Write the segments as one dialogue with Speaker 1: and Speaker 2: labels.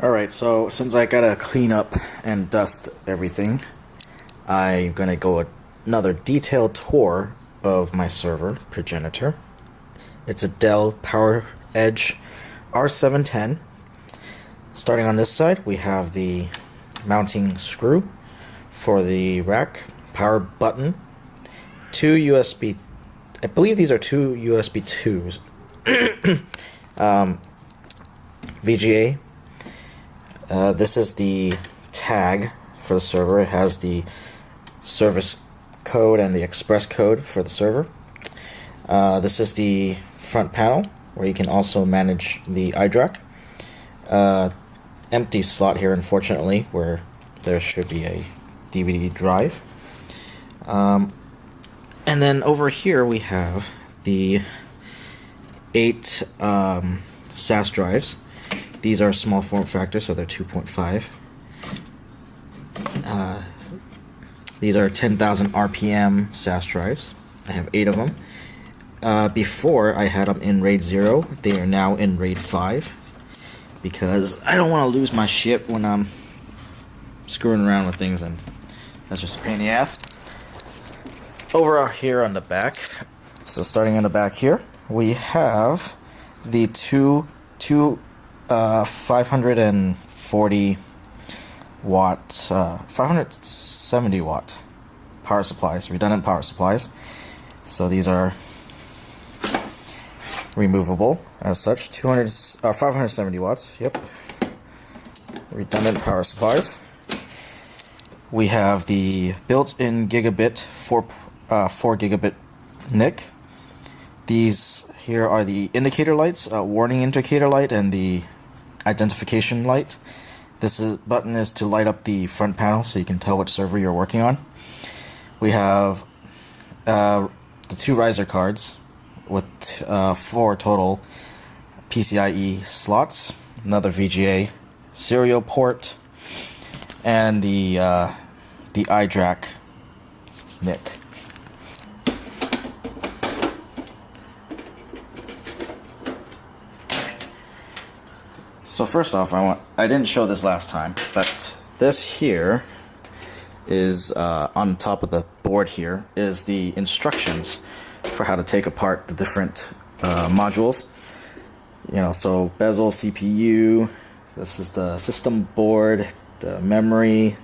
Speaker 1: Alright, so since I gotta clean up and dust everything, I'm gonna go another detailed tour of my server progenitor. It's a Dell PowerEdge R710. Starting on this side, we have the mounting screw for the rack, power button, two USB, I believe these are two USB 2s, VGA. This is the tag for the server. It has the service code and the express code for the server. This is the front panel where you can also manage the iDRAC. Empty slot here, unfortunately, where there should be a DVD drive. And then over here we have the 8 SAS drives. These are small form factor, so they're 2.5. These are 10,000 RPM SAS drives. I have 8 of them. Before I had them in RAID 0, they are now in RAID 5 because I don't want to lose my shit when I'm screwing around with things, and that's just a pain in the ass. Over here on the back, so starting on the back here, we have the two 540 watt, 570 watt power supplies, redundant power supplies. So these are removable as such. 570 watts. Yep. Redundant power supplies. We have the built-in gigabit 4 gigabit NIC. These here are the indicator lights, warning indicator light and the identification light. This button is to light up the front panel so you can tell which server you're working on. We have the 2 riser cards with 4 total PCIe slots, another VGA serial port, and the iDRAC NIC. So first off, I didn't show this last time, but this here is on top of the board here is the instructions for how to take apart the different modules. You know, so bezel, CPU, this is the system board, the memory,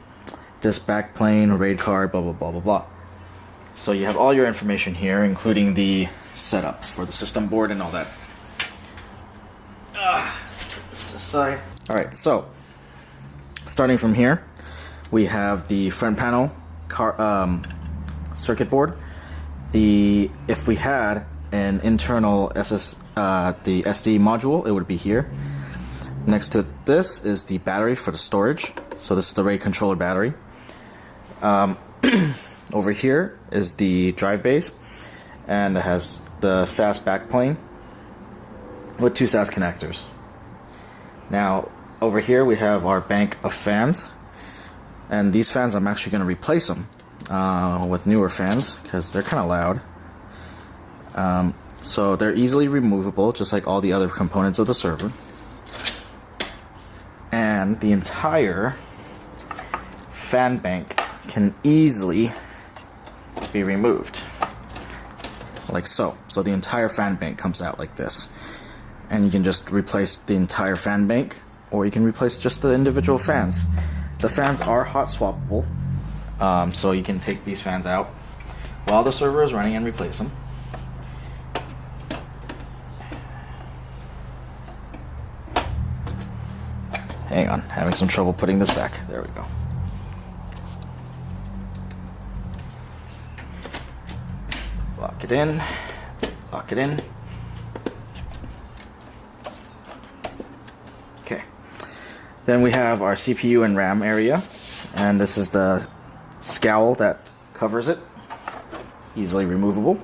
Speaker 1: disk backplane, RAID card, blah blah blah blah blah. So you have all your information here, including the setup for the system board and all that. Let's put this aside. Alright, so starting from here, we have the front panel circuit board. If we had an internal the SD module, it would be here. Next to this is the battery for the storage. So this is the RAID controller battery. Over here is the drive base, and it has the SAS backplane with 2 SAS connectors. Now over here we have our bank of fans, and these fans I'm actually going to replace them with newer fans because they're kind of loud. So they're easily removable, just like all the other components of the server. And the entire fan bank can easily be removed, like so. So the entire fan bank comes out like this, and you can just replace the entire fan bank, or you can replace just the individual fans. The fans are hot swappable, so you can take these fans out while the server is running and replace them. Hang on, having some trouble putting this back. There we go. Lock it in. Lock it in. Okay. Then we have our CPU and RAM area, and this is the scowl that covers it. Easily removable.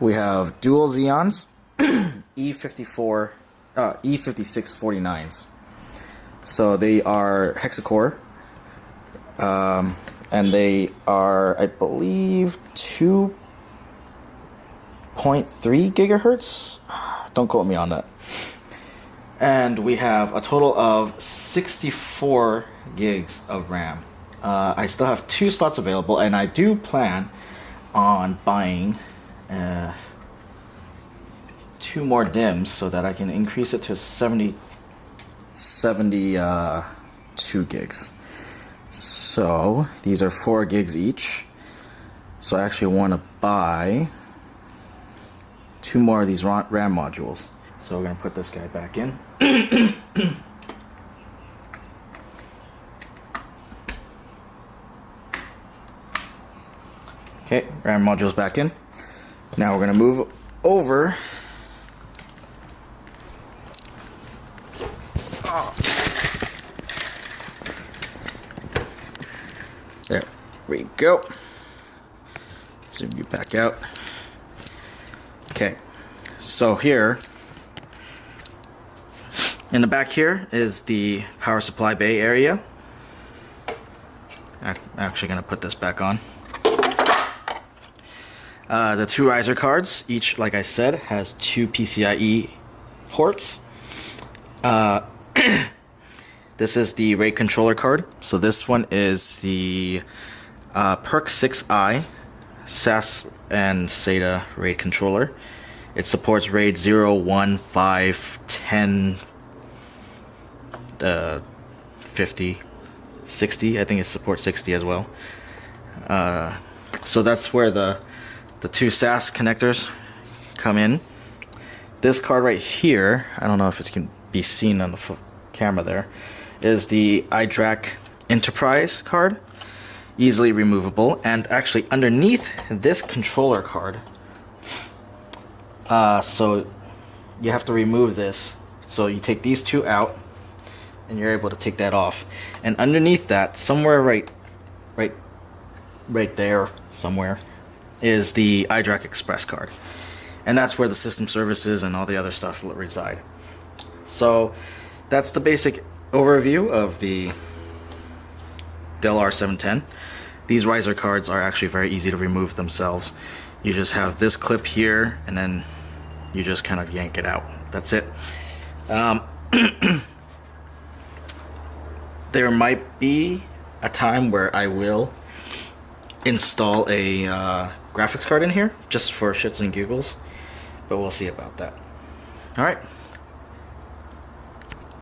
Speaker 1: We have dual Xeons, E5649s. So they are hexacore, and they are, I believe, 2.3 gigahertz. Don't quote me on that. And we have a total of 64 gigs of RAM. I still have 2 slots available, and I do plan on buying 2 more DIMMs so that I can increase it to 72 gigs. So these are 4 gigs each. So I actually want to buy 2 more of these RAM modules. So we're going to put this guy back in. Okay, RAM modules back in. Now we're going to move over. There we go. Zoom you back out. Okay, so here in the back here is the power supply bay area. I'm actually going to put this back on. The 2 riser cards, each, like I said, has 2 PCIe ports. This is the RAID controller card. So this one is the PERC 6i SAS and SATA RAID controller. It supports RAID 0, 1, 5, 10, 50, 60. I think it supports 60 as well. So that's where the 2 SAS connectors come in. This card right here, I don't know if it can be seen on the camera there, is the iDRAC Enterprise card. Easily removable, and actually underneath this controller card, so you have to remove this. So you take these 2 out, and you're able to take that off. And underneath that, somewhere right there, somewhere, is the iDRAC Express card, and that's where the system services and all the other stuff will reside. So that's the basic overview of the Dell R710. These riser cards are actually very easy to remove themselves. You just have this clip here, and then you just kind of yank it out. That's it. There might be a time where I will install a graphics card in here, just for shits and giggles, but we'll see about that. Alright.